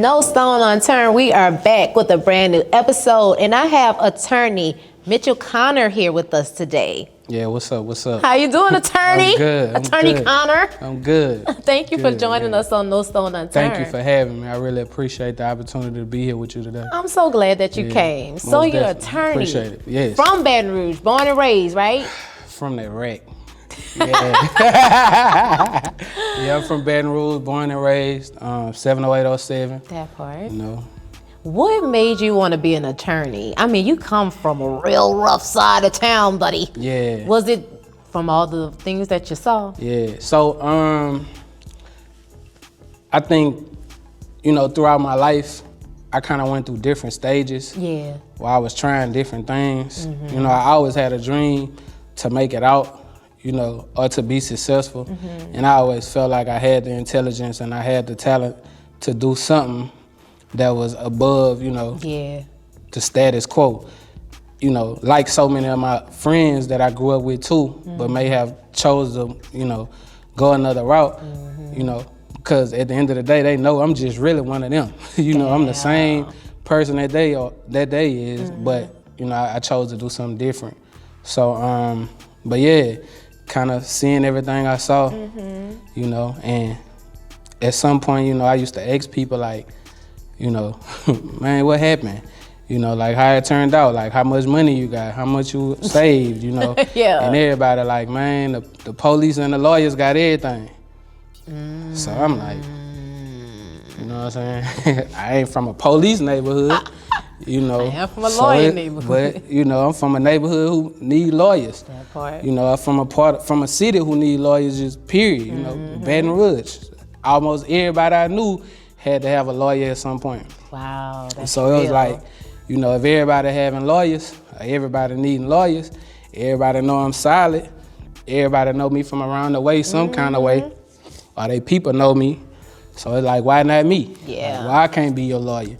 No Stone Unturned. We are back with a brand new episode, and I have attorney Mitchell Connor here with us today. Yeah, what's up? What's up? How you doing, attorney? I'm good. Attorney Connor. I'm good. Thank you for joining us on No Stone Unturned. Thank you for having me. I really appreciate the opportunity to be here with you today. I'm so glad that you came. So you're an attorney. Appreciate it. Yes. From Baton Rouge, born and raised, right? From that rack. Yeah. Yeah, I'm from Baton Rouge, born and raised, 70807. That part. You know. What made you want to be an attorney? I mean, you come from a real rough side of town, buddy. Yeah. Was it from all the things that you saw? Yeah. So, I think, you know, throughout my life, I kind of went through different stages. Yeah. Where I was trying different things. Mm-hmm. You know, I always had a dream to make it out, you know, or to be successful. Mm-hmm. And I always felt like I had the intelligence and I had the talent to do something that was above, you know, the status quo. You know, like so many of my friends that I grew up with too, mm-hmm. but may have chose to, you know, go another route, mm-hmm. you know, because at the end of the day, they know I'm just really one of them. You know, I'm the same person that they is, mm-hmm. but, you know, I chose to do something different. So, but yeah, kind of seeing everything I saw, mm-hmm. you know, and at some point, you know, I used to ask people like, you know, man, what happened? You know, like how it turned out, like how much money you got, how much you saved, you know. Yeah. And everybody like, man, the police and the lawyers got everything. Mm. So I'm like, you know what I'm saying? I ain't from a police neighborhood, you know. I am from a lawyer neighborhood. But, you know, I'm from a neighborhood who need lawyers. That part. You know, I'm from a city who need lawyers just period, you know. Mm-hmm. Baton Rouge. Almost everybody I knew had to have a lawyer at some point. Wow, that's so it was like, you know, if everybody having lawyers, everybody needing lawyers, everybody know I'm solid, everybody know me from around the way some kind of way, or they people know me. So it's like, why not me? Yeah. Like, why I can't be your lawyer?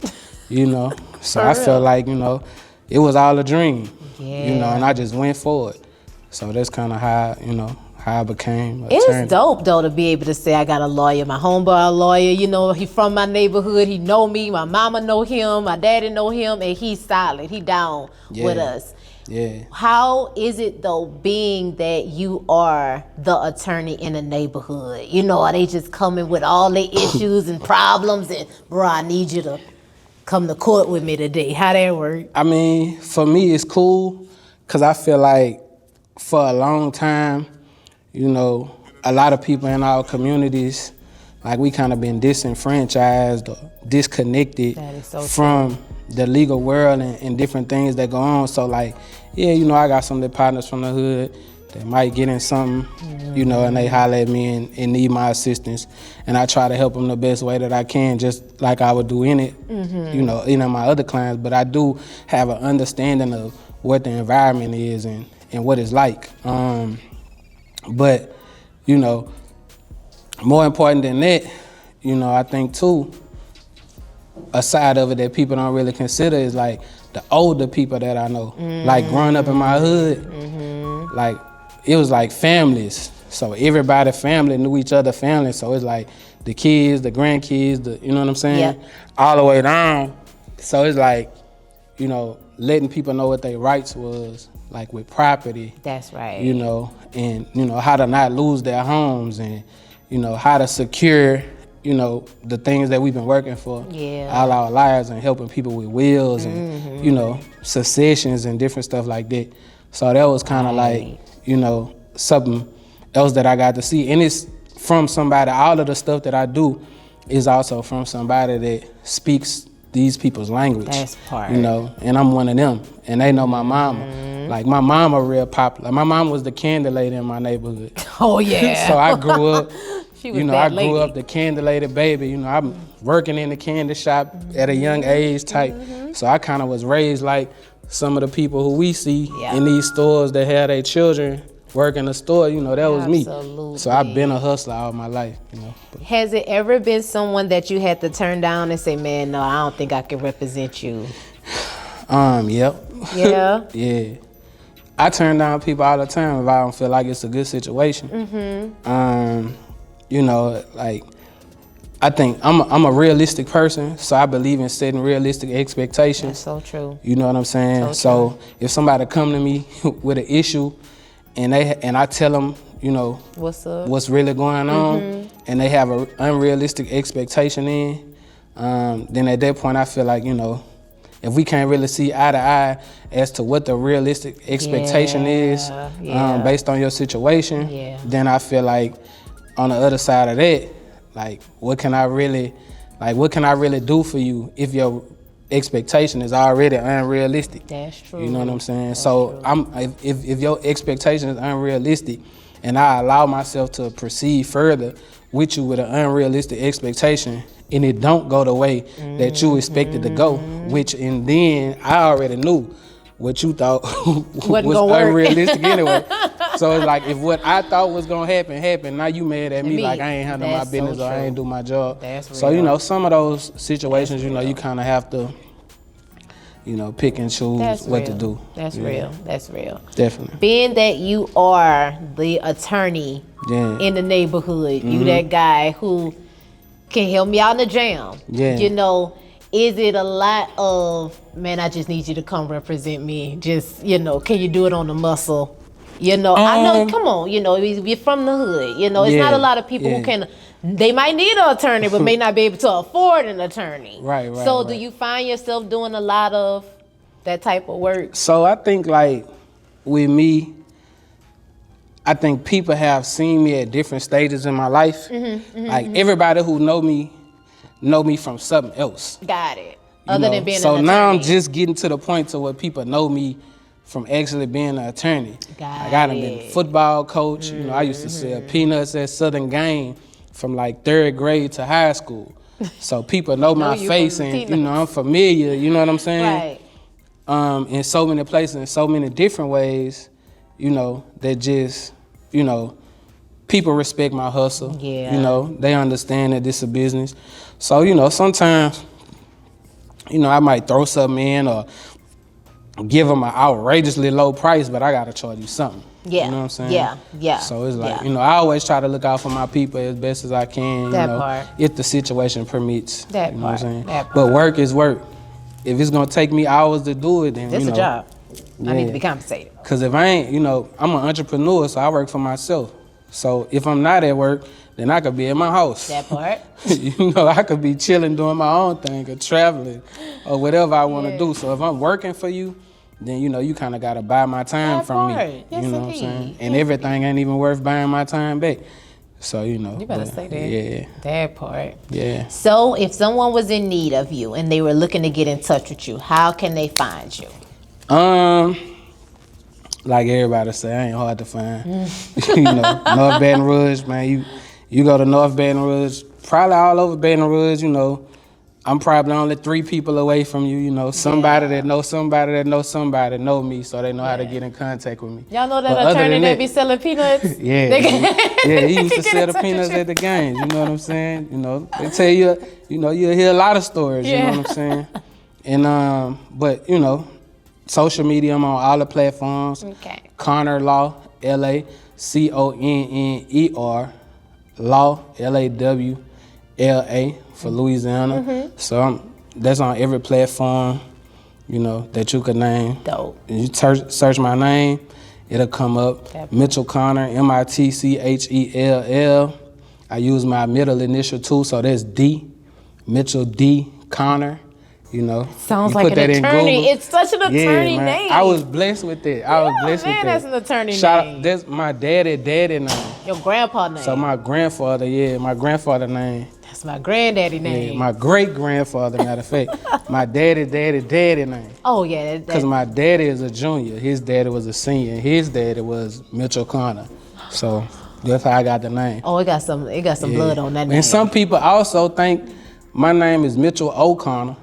You know? So I felt like, you know, it was all a dream. Yeah. You know, and I just went for it. So that's kind of how, you know, how I became an attorney. It's dope though to be able to say I got a lawyer, my homeboy a lawyer, you know, he from my neighborhood, he know me, my mama know him, my daddy know him, and he's solid, he down with us. Yeah. How is it though being that you are the attorney in the neighborhood? You know, are they just coming with all their issues and problems and, bro, I need you to come to court with me today? How that work? I mean, for me it's cool because I feel like for a long time, you know, a lot of people in our communities, like we kind of been disenfranchised or disconnected from the legal world and different things that go on. So like, yeah, you know, I got some of the partners from the hood that might get in something, mm-hmm. you know, and they holler at me and need my assistance. And I try to help them the best way that I can, just like I would do in it, mm-hmm. you know, in my other clients. But I do have an understanding of what the environment is and what it's like. But, you know, more important than that, you know, I think too, a side of it that people don't really consider is like the older people that I know. Mm-hmm. Like growing up in my hood, mm-hmm. like it was like families. So everybody family knew each other family. So it's like the kids, the grandkids, you know what I'm saying? Yep. All the way down. So it's like, you know, letting people know what their rights was, like with property. That's right. You know, and, you know, how to not lose their homes and, you know, how to secure, you know, the things that we've been working for all our lives and helping people with wills and, mm-hmm. you know, successions and different stuff like that. So that was kind of like, you know, something else that I got to see. And it's from somebody, all of the stuff that I do is also from somebody that speaks these people's language. That's part. You know, and I'm one of them. And they know my mama. Mm-hmm. Like my mama real popular. My mom was the candy lady in my neighborhood. Oh yeah. So I grew up, she was you know, I grew up the candy lady baby. You know, I'm working in the candy shop at a young age type. Mm-hmm. So I kind of was raised like some of the people who we see in these stores that have their children work in the store, you know, that was me. So I've been a hustler all my life, you know. But. Has it ever been someone that you had to turn down and say, man, no, I don't think I can represent you? Yep. Yeah? Yeah. I turn down people all the time if I don't feel like it's a good situation. Mm-hmm. You know, like, I think I'm a realistic person, so I believe in setting realistic expectations. That's so true. You know what I'm saying? So if somebody come to me with an issue, and I tell them, you know, What's up? what's really going on, and they have an unrealistic expectation then at that point I feel like, you know, if we can't really see eye to eye as to what the realistic expectation is based on your situation, then I feel like on the other side of that, like what can I really do for you if your expectation is already unrealistic? That's true. You know what I'm saying? So if your expectation is unrealistic and I allow myself to proceed further with you with an unrealistic expectation and it don't go the way that you expected to go, and then I already knew what you thought was unrealistic anyway. So it's like if what I thought was gonna happen, now you mad at me like I ain't handle my business or I ain't do my job. So you know, some of those situations, you know, you kind of have to, you know, pick and choose what to do. That's real. That's real. Definitely. Being that you are the attorney in the neighborhood, you that guy who can help me out in the jam. You know, is it a lot of, man, I just need you to come represent me. Just, you know, can you do it on the muscle? You know, I know, come on, you know, we're from the hood. You know, it's not a lot of people who can, they might need an attorney, but may not be able to afford an attorney. Right. So do you find yourself doing a lot of that type of work? So I think like with me, I think people have seen me at different stages in my life. Like everybody who know me from something else. Got it. Other than being an attorney. So now I'm just getting to the point to where people know me from actually being an attorney. I done been a football coach. You know, I used to sell peanuts at Southern Game from like 3rd grade to high school. So people know my face and, you know, I'm familiar, you know what I'm saying? Right. In so many places, in so many different ways, you know, that just, you know, people respect my hustle. You know, they understand that this is a business. So, you know, sometimes, you know, I might throw something in or give them an outrageously low price, but I gotta charge you something. You know what I'm saying? So it's like, you know, I always try to look out for my people as best as I can, you know, if the situation permits. You know what I'm saying? But work is work. If it's gonna take me hours to do it, then, it's you know. a job. I need to be compensated. Cause if I ain't, you know, I'm an entrepreneur, so I work for myself. So if I'm not at work, then I could be at my house. That part. You know, I could be chilling doing my own thing or traveling or whatever I want to do. So if I'm working for you, then, you know, you kind of got to buy my time from me. You know what I'm saying? And everything ain't even worth buying my time back. So, you know. You better say that. Yeah. That part. Yeah. So if someone was in need of you and they were looking to get in touch with you, how can they find you? Like everybody say, I ain't hard to find. You know, North Baton Rouge, man. You go to North Baton Rouge, probably all over Baton Rouge, you know. I'm probably only 3 people away from you, you know. Somebody that knows somebody that knows somebody know me, so they know how to get in contact with me. Y'all know that attorney that be selling peanuts? He used to sell the peanuts at the games, you know what I'm saying? You know, they tell you, you know, you'll hear a lot of stories, you know what I'm saying? And, but, you know, social media, I'm on all the platforms. Conner Law, LA, CONNER, Law, LAWLA for Louisiana. So that's on every platform, you know, that you could name. Dope. You search my name, it'll come up. Mitchell Conner, MITCHELL. I use my middle initial too, so that's D, Mitchell D. Conner. You know, sounds like an attorney. It's such an attorney name. I was blessed with it. That's an attorney name. That's my daddy name. Your grandpa name. So my grandfather, my grandfather name. That's my granddaddy name. Yeah, my great grandfather, matter of fact. My daddy name. Oh yeah. Because my daddy is a junior. His daddy was a senior. His daddy was Mitchell Conner. So that's how I got the name. Oh, it got some blood on that name. And some people also think my name is Mitchell O'Connor.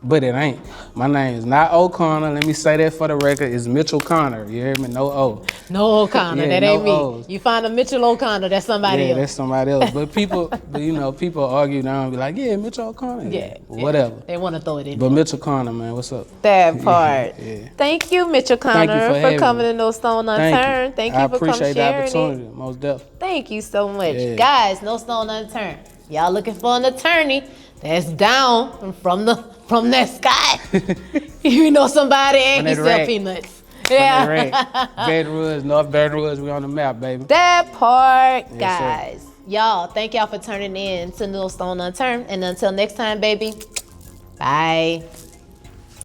But it ain't. My name is not O'Connor. Let me say that for the record. It's Mitchell Conner. You hear me? No O. No O'Connor. That ain't me. O's. You find a Mitchell O'Connor, that's somebody else. Yeah, that's somebody else. But people, you know, people argue now and be like, yeah, Mitchell O'Connor. Yeah. Whatever. They want to throw it in. But Mitchell Conner, man, what's up? That part. Thank you, Mitchell Conner, for coming to No Stone Unturned. Thank you for coming sharing it. I appreciate the opportunity, most definitely. Thank you so much. Guys, No Stone Unturned. Y'all looking for an attorney that's down from that sky. You know somebody and he sell peanuts. Yeah. Baton Rouge, North Baton Rouge, we on the map, baby. That part, Yes, guys. sir. Y'all, thank y'all for turning in to Stone Unturned. And until next time, baby, bye.